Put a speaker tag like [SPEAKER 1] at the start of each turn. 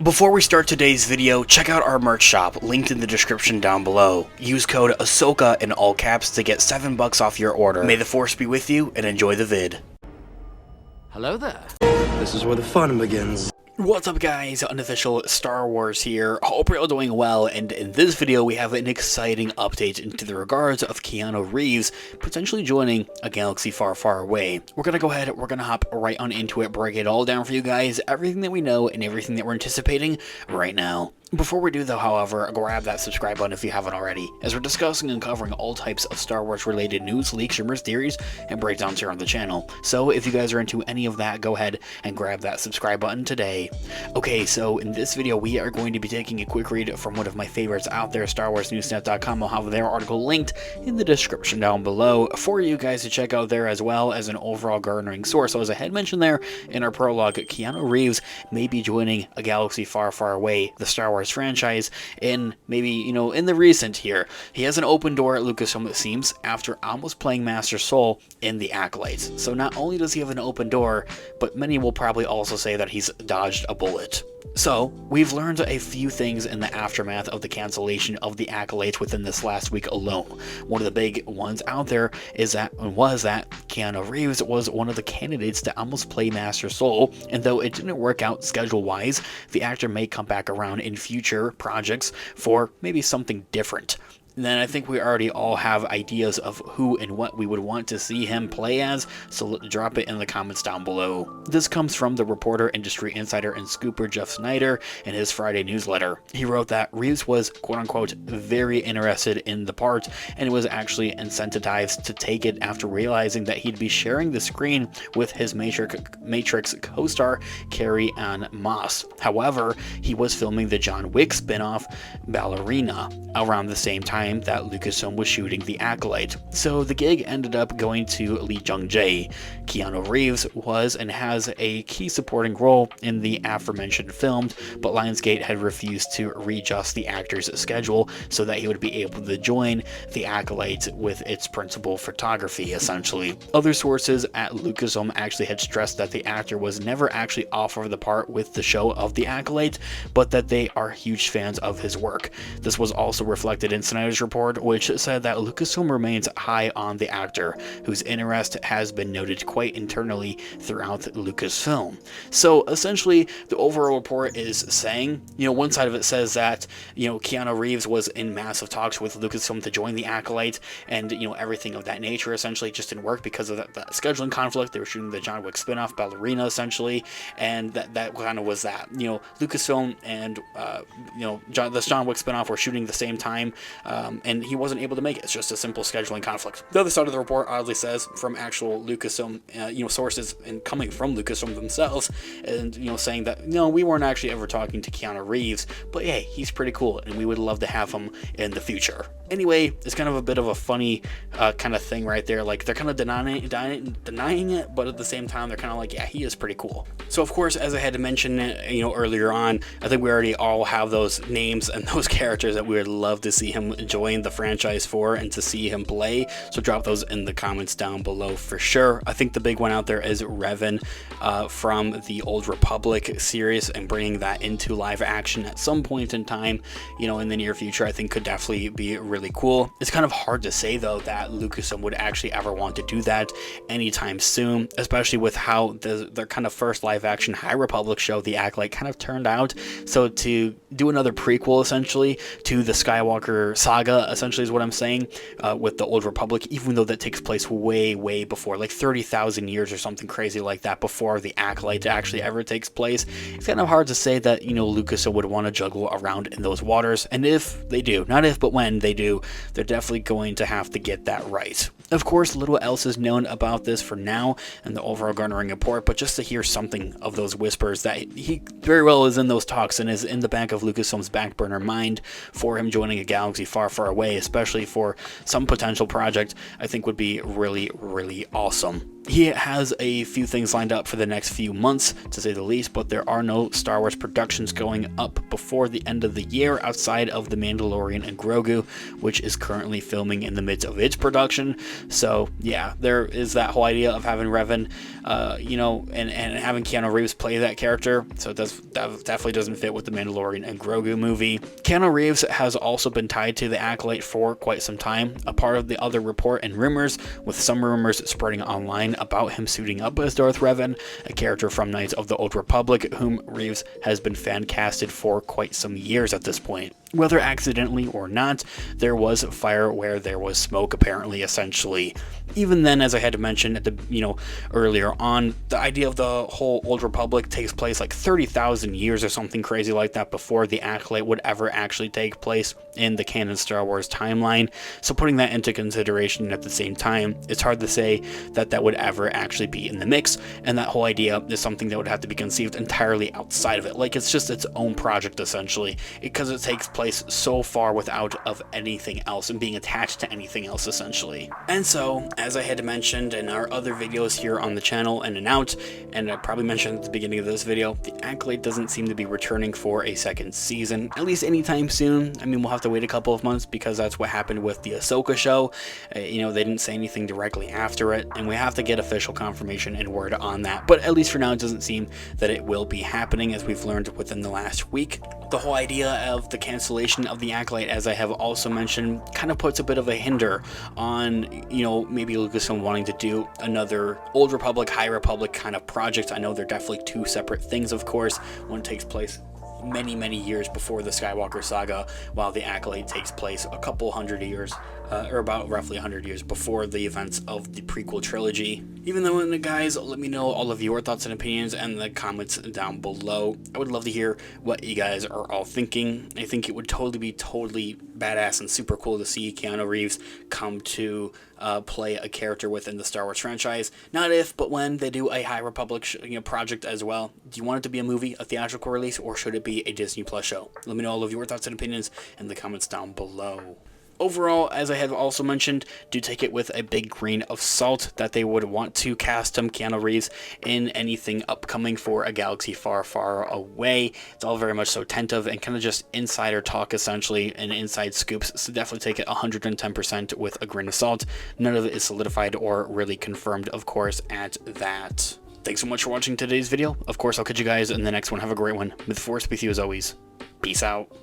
[SPEAKER 1] Before we start today's video, check out our merch shop, linked in the description down below. Use code Ahsoka in all caps to get $7 off your order. May the Force be with you, and enjoy the vid.
[SPEAKER 2] Hello there.
[SPEAKER 3] This is where the fun begins.
[SPEAKER 1] What's up guys, Unofficial Star Wars here. Hope you're all doing well, and in this video we have an exciting update into the regards of Keanu Reeves potentially joining a galaxy far, far away. We're gonna go ahead, we're gonna hop right on into it, break it all down for you guys, everything that we know and everything that we're anticipating right now. Before we do though, however, grab that subscribe button if you haven't already, as we're discussing and covering all types of Star Wars related news, leaks, rumors, theories, and breakdowns here on the channel. So if you guys are into any of that, go ahead and grab that subscribe button today. Okay, so in this video we are going to be taking a quick read from one of my favorites out there, StarWarsNewsNet.com. I'll have their article linked in the description down below for you guys to check out there, as well as an overall garnering source. So as I had mentioned there in our prologue, Keanu Reeves may be joining a galaxy far, far away, the Star Wars franchise, in maybe, you know, in the recent here. He has an open door at LUCASFILM, it seems, after almost playing Master Soul in the Acolyte. So not only does he have an open door, but many will probably also say that he's dodged a bullet. So, we've learned a few things in the aftermath of the cancellation of the Acolyte within this last week alone. One of the big ones out there was that Keanu Reeves was one of the candidates to almost play Master Soul, and though it didn't work out schedule-wise, the actor may come back around in future projects for maybe something different. Then I think we already all have ideas of who and what we would want to see him play as, so drop it in the comments down below. This comes from the reporter, industry insider, and scooper Jeff Snyder in his Friday newsletter. He wrote that Reeves was, quote-unquote, very interested in the part, and was actually incentivized to take it after realizing that he'd be sharing the screen with his Matrix co-star Carrie-Anne Moss. However, he was filming the John Wick spin-off Ballerina around the same time that Lucasfilm was shooting the Acolyte, so the gig ended up going to Lee Jung-jae. Keanu Reeves was and has a key supporting role in the aforementioned film, but Lionsgate had refused to readjust the actor's schedule so that he would be able to join the Acolyte with its principal photography, essentially. Other sources at Lucasfilm actually had stressed that the actor was never actually offered the part with the show of the Acolyte, but that they are huge fans of his work. This was also reflected in Snyder's report, which said that Lucasfilm remains high on the actor, whose interest has been noted quite internally throughout Lucasfilm. So essentially, the overall report is saying, you know, one side of it says that, you know, Keanu Reeves was in massive talks with Lucasfilm to join the Acolyte, and, you know, everything of that nature essentially just didn't work because of that scheduling conflict. They were shooting the John Wick spin-off Ballerina essentially, and that kind of was that. You know, Lucasfilm and you know, the John Wick spin-off were shooting the same time, and he wasn't able to make it. It's just a simple scheduling conflict. The other side of the report oddly says, from actual Lucasfilm, you know, sources and coming from Lucasfilm themselves, and, you know, saying that, no, we weren't actually ever talking to Keanu Reeves, but hey, he's pretty cool, and we would love to have him in the future. Anyway, it's kind of a bit of a funny kind of thing right there. Like, they're kind of denying it, but at the same time, they're kind of like, yeah, he is pretty cool. So, of course, as I had to mention, you know, earlier on, I think we already all have those names and those characters that we would love to see him join the franchise for and to see him play. So drop those in the comments down below for sure. I think the big one out there is Revan from the Old Republic series, and bringing that into live action at some point in time, you know, in the near future, I think could definitely be really cool. It's kind of hard to say though that Lucasfilm would actually ever want to do that anytime soon, especially with how their kind of first live action High Republic show, The Acolyte, kind of turned out. So to do another prequel essentially to the Skywalker saga essentially is what I'm saying, with the Old Republic, even though that takes place way before, like 30,000 years or something crazy like that before the Acolyte actually ever takes place. It's kind of hard to say that, you know, Lucasfilm would want to juggle around in those waters, and if they do, not if but when they do, they're definitely going to have to get that right. Of course, little else is known about this for now in the overall garnering report, but just to hear something of those whispers that he very well is in those talks and is in the back of Lucasfilm's back burner mind for him joining a galaxy far, far away, especially for some potential project, I think would be really awesome. He has a few things lined up for the next few months, to say the least, but there are no Star Wars productions going up before the end of the year outside of The Mandalorian and Grogu, which is currently filming in the midst of its production. So yeah, there is that whole idea of having Revan, and having Keanu Reeves play that character, so that definitely doesn't fit with the Mandalorian and Grogu movie. Keanu Reeves has also been tied to the Acolyte for quite some time, a part of the other report and rumors, with some rumors spreading online about him suiting up as Darth Revan, a character from Knights of the Old Republic, whom Reeves has been fan casted for quite some years at this point. Whether accidentally or not, there was fire where there was smoke, apparently, essentially. Even then, as I had to mention at the earlier on, the idea of the whole Old Republic takes place like 30,000 years or something crazy like that before the Acolyte would ever actually take place in the canon Star Wars timeline. So putting that into consideration at the same time, it's hard to say that that would ever actually be in the mix, and that whole idea is something that would have to be conceived entirely outside of it. Like, it's just its own project, essentially, because it takes place so far without of anything else and being attached to anything else, essentially. And so, as I had mentioned in our other videos here on the channel and announced, and I probably mentioned at the beginning of this video, the Acolyte doesn't seem to be returning for a second season, at least anytime soon. I mean, we'll have to wait a couple of months because that's what happened with the Ahsoka show. They didn't say anything directly after it, and we have to get official confirmation and word on that. But at least for now, it doesn't seem that it will be happening, as we've learned within the last week. The whole idea of the cancellation of the Acolyte, as I have also mentioned, kind of puts a bit of a hinder on, maybe Lucasfilm wanting to do another Old Republic, High Republic kind of project. I know they're definitely two separate things, of course. One takes place many years before the Skywalker saga, while the Acolyte takes place a couple hundred years, or about roughly 100 years before the events of the prequel trilogy. Even though, guys, let me know all of your thoughts and opinions in the comments down below. I would love to hear what you guys are all thinking. I think it would totally be badass and super cool to see Keanu Reeves come to play a character within the Star Wars franchise. Not if, but when they do a High Republic project as well. Do you want it to be a movie, a theatrical release, or should it be a Disney Plus show? Let me know all of your thoughts and opinions in the comments down below. Overall, as I have also mentioned, do take it with a big grain of salt that they would want to cast Keanu Reeves in anything upcoming for a galaxy far away. It's all very much so tentative and kind of just insider talk, essentially, and inside scoops, so definitely take it 110% with a grain of salt. None of it is solidified or really confirmed, of course, at that. Thanks so much for watching today's video. Of course, I'll catch you guys in the next one. Have a great one. May the Force be with you as always. Peace out.